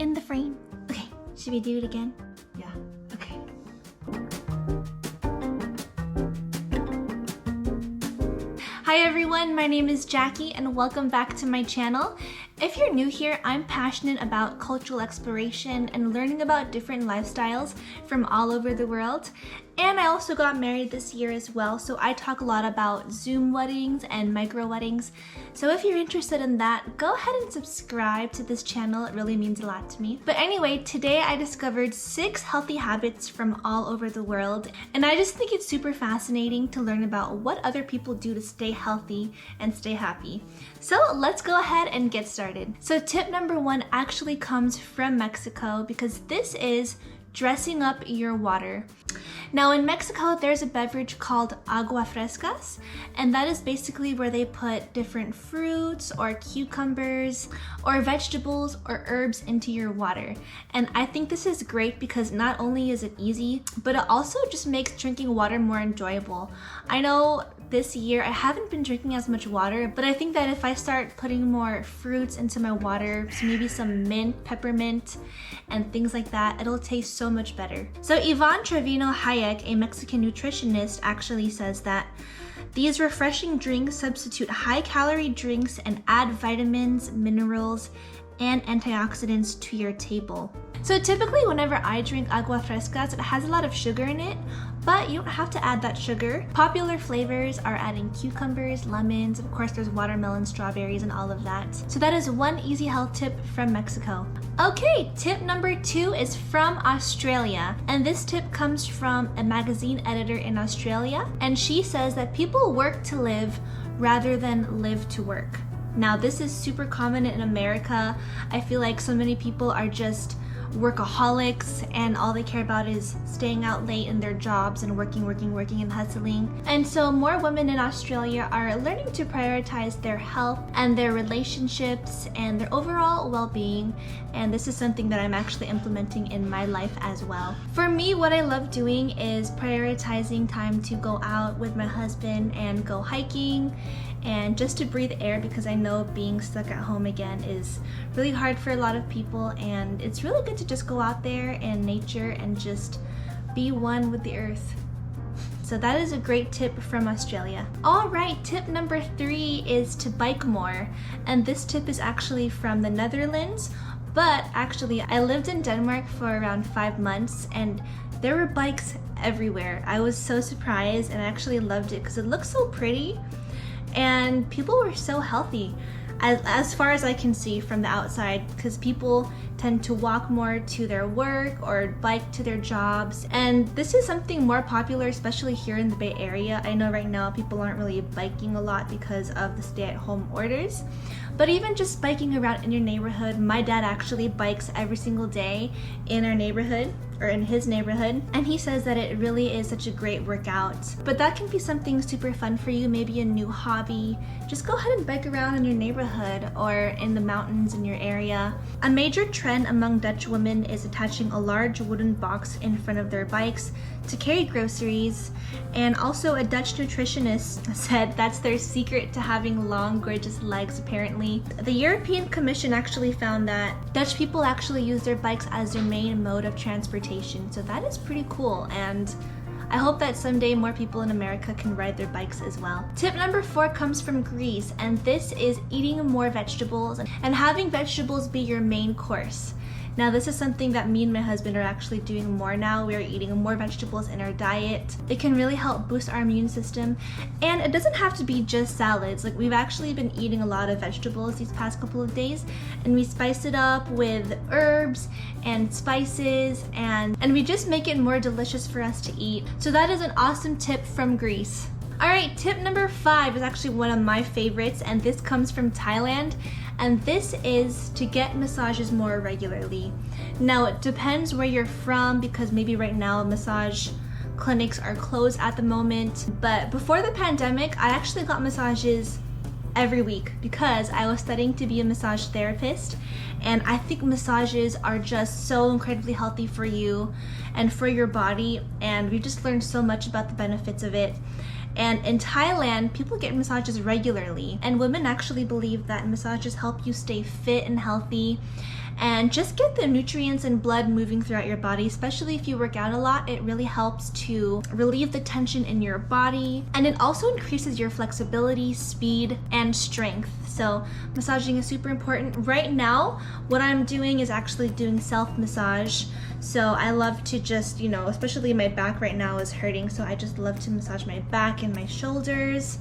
in the frame. Okay, should we do it again? Yeah. Okay. Hi everyone, my name is Jackie and welcome back to my channel. If you're new here, I'm passionate about cultural exploration and learning about different lifestyles from all over the world. And I also got married this year as well, so I talk a lot about Zoom weddings and micro weddings. So if you're interested in that, go ahead and subscribe to this channel. It really means a lot to me. But anyway, today I discovered 6 healthy habits from all over the world. And I just think it's super fascinating to learn about what other people do to stay healthy and stay happy. So let's go ahead and get started. So tip number 1 actually comes from Mexico because this is dressing up your water. Now in Mexico, there's a beverage called agua frescas, and that is basically where they put different fruits or cucumbers or vegetables or herbs into your water. And I think this is great because not only is it easy, but it also just makes drinking water more enjoyable. I know this year I haven't been drinking as much water, but I think that if I start putting more fruits into my water, so maybe some mint, peppermint, and things like that, it'll taste so much better. So Yvonne Trevino Hayek, a Mexican nutritionist, actually says that these refreshing drinks substitute high-calorie drinks and add vitamins, minerals, and antioxidants to your table. So typically whenever I drink agua frescas, it has a lot of sugar in it, but you don't have to add that sugar. Popular flavors are adding cucumbers, lemons, of course there's watermelon, strawberries, and all of that. So that is one easy health tip from Mexico. Okay, tip number 2 is from Australia, and this tip comes from a magazine editor in Australia, and she says that people work to live rather than live to work. Now this is super common in America. I feel like so many people are just workaholics and all they care about is staying out late in their jobs and working and hustling. And so more women in Australia are learning to prioritize their health and their relationships and their overall well-being, and this is something that I'm actually implementing in my life as well. For me, what I love doing is prioritizing time to go out with my husband and go hiking and just to breathe air, because I know being stuck at home again is really hard for a lot of people, and it's really good to just go out there in nature and just be one with the earth. So that is a great tip from Australia. All right, tip number 3 is to bike more, and this tip is actually from the Netherlands, but actually I lived in Denmark for around 5 months and there were bikes everywhere. I was so surprised and I actually loved it because it looked so pretty. And people were so healthy as far as I can see from the outside, because people tend to walk more to their work or bike to their jobs, and this is something more popular especially here in the Bay Area. I know right now people aren't really biking a lot because of the stay-at-home orders, but even just biking around in your neighborhood. My dad actually bikes every single day in our neighborhood, or in his neighborhood, and he says that it really is such a great workout. But that can be something super fun for you, maybe a new hobby. Just go ahead and bike around in your neighborhood or in the mountains in your area. A major trend among Dutch women is attaching a large wooden box in front of their bikes to carry groceries, and also a Dutch nutritionist said that's their secret to having long, gorgeous legs apparently. The European Commission actually found that Dutch people actually use their bikes as their main mode of transportation, so that is pretty cool, and I hope that someday more people in America can ride their bikes as well. Tip number 4 comes from Greece, and this is eating more vegetables and having vegetables be your main course. Now this is something that me and my husband are actually doing more now. We are eating more vegetables in our diet. It can really help boost our immune system, and it doesn't have to be just salads. Like, we've actually been eating a lot of vegetables these past couple of days, and we spice it up with herbs and spices, and we just make it more delicious for us to eat. So that is an awesome tip from Greece. Alright, tip number 5 is actually one of my favorites, and this comes from Thailand, and this is to get massages more regularly. Now it depends where you're from, because maybe right now massage clinics are closed at the moment, but before the pandemic I actually got massages every week because I was studying to be a massage therapist, and I think massages are just so incredibly healthy for you and for your body, and we've just learned so much about the benefits of it. And in Thailand, people get massages regularly, and women actually believe that massages help you stay fit and healthy and just get the nutrients and blood moving throughout your body. Especially if you work out a lot, it really helps to relieve the tension in your body, and it also increases your flexibility, speed, and strength. So massaging is super important. Right now, what I'm doing is actually doing self-massage. So I love to just, especially my back right now is hurting, so I just love to massage my back and my shoulders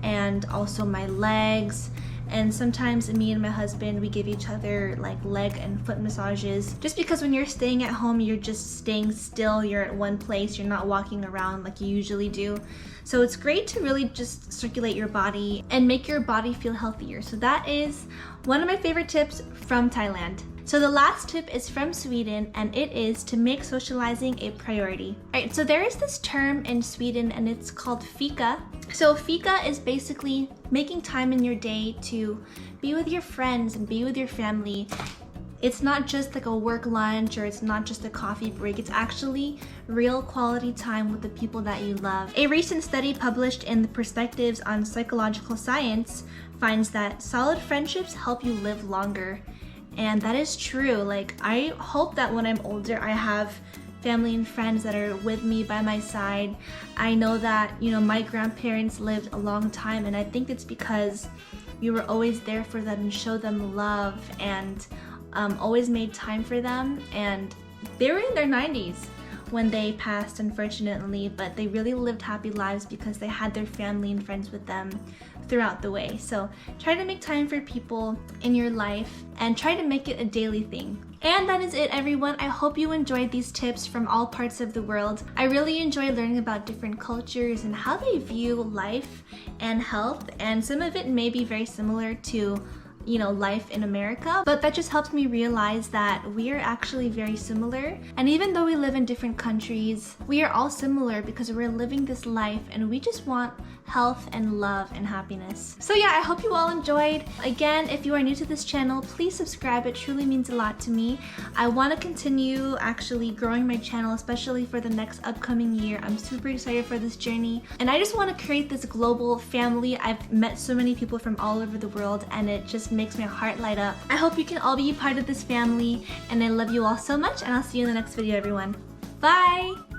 and also my legs. And sometimes me and my husband, we give each other like leg and foot massages, just because when you're staying at home, you're just staying still, you're at one place, you're not walking around like you usually do. So it's great to really just circulate your body and make your body feel healthier. So that is one of my favorite tips from Thailand. So the last tip is from Sweden, and it is to make socializing a priority. Alright, so there is this term in Sweden and it's called fika. So fika is basically making time in your day to be with your friends and be with your family. It's not just like a work lunch, or it's not just a coffee break. It's actually real quality time with the people that you love. A recent study published in the Perspectives on Psychological Science finds that solid friendships help you live longer. And that is true. Like, I hope that when I'm older, I have family and friends that are with me by my side. I know that, my grandparents lived a long time, and I think it's because we were always there for them and show them love, and always made time for them. And they were in their 90s when they passed, unfortunately, but they really lived happy lives because they had their family and friends with them throughout the way. So try to make time for people in your life and try to make it a daily thing. And that is it, everyone. I hope you enjoyed these tips from all parts of the world. I really enjoy learning about different cultures and how they view life and health, and some of it may be very similar to life in America, but that just helps me realize that we are actually very similar. And even though we live in different countries, we are all similar because we're living this life and we just want health and love and happiness. So yeah, I hope you all enjoyed. Again, if you are new to this channel, please subscribe. It truly means a lot to me. I want to continue actually growing my channel, especially for the next upcoming year. I'm super excited for this journey, and I just want to create this global family. I've met so many people from all over the world, and it just makes my heart light up. I hope you can all be a part of this family, and I love you all so much, and I'll see you in the next video, everyone. Bye!